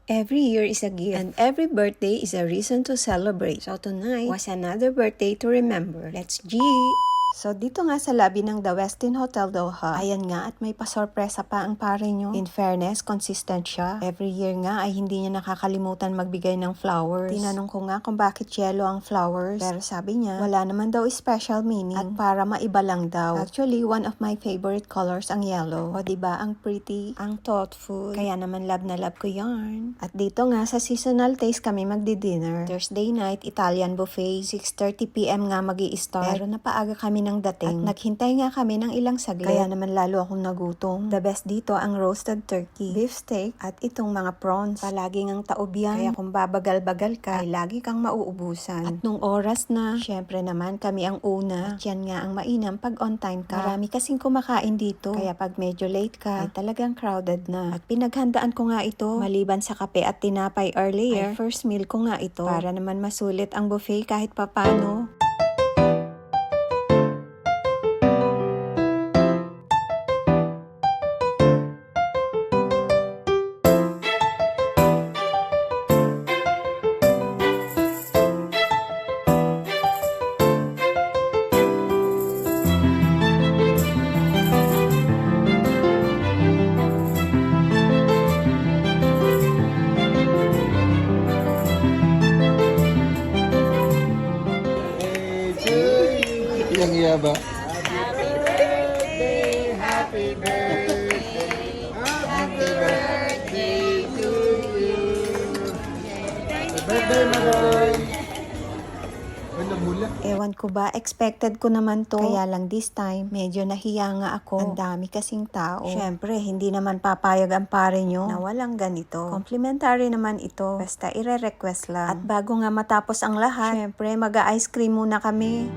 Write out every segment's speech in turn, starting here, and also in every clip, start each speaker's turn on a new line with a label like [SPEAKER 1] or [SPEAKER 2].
[SPEAKER 1] Every year is a gift, and every birthday is a reason to celebrate. So tonight was another birthday to remember. Let's G! So dito nga sa lobby ng The Westin Hotel Doha, ayan nga at may pasorpresa pa ang pare nyo. In fairness, consistent siya. Every year nga ay hindi niya nakakalimutan magbigay ng flowers. Tinanong ko nga kung bakit yellow ang flowers, pero sabi niya wala naman daw special meaning at para maiba lang daw. Actually, one of my favorite colors ang yellow. O diba, ang pretty, ang thoughtful. Kaya naman love na love ko yarn. At dito nga sa seasonal taste kami magdi-dinner. Thursday night, Italian buffet. 6:30 PM nga magi-start. Pero napaaga kami ng dating. At naghintay nga kami ng ilang saglit. Kaya naman lalo akong nagutom. The best dito ang roasted turkey, beef steak, at itong mga prawns. Palagi ngang taob yan. Kaya kung babagal-bagal ka, ay lagi kang mauubusan. At nung oras na, syempre naman kami ang una. At yan nga ang mainam pag on time ka. Marami kasing kumakain dito. Kaya pag medyo late ka, ay talagang crowded na. At pinaghandaan ko nga ito. Maliban sa kape at tinapay earlier, ay first meal ko nga ito. Para naman masulit ang buffet kahit papano.
[SPEAKER 2] Yang iya ba?
[SPEAKER 3] Happy birthday, happy birthday, happy birthday to you.
[SPEAKER 2] Happy birthday, Maroy! Ano mula?
[SPEAKER 1] Ewan ko ba, expected ko naman to. Kaya lang this time, medyo nahiya nga ako. Ang dami kasing tao. Syempre, hindi naman papayag ang pare nyo na walang ganito. Complimentary naman ito. Basta ire-request lang. At bago nga matapos ang lahat, syempre, mag-ice cream muna kami.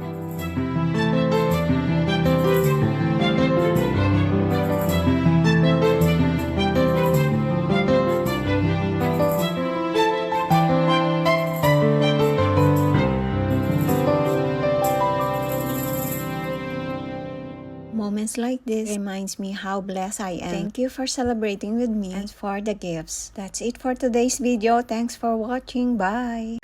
[SPEAKER 1] Moments like this reminds me how blessed I am. Thank you for celebrating with me and for the gifts. That's it for today's video. Thanks for watching. Bye!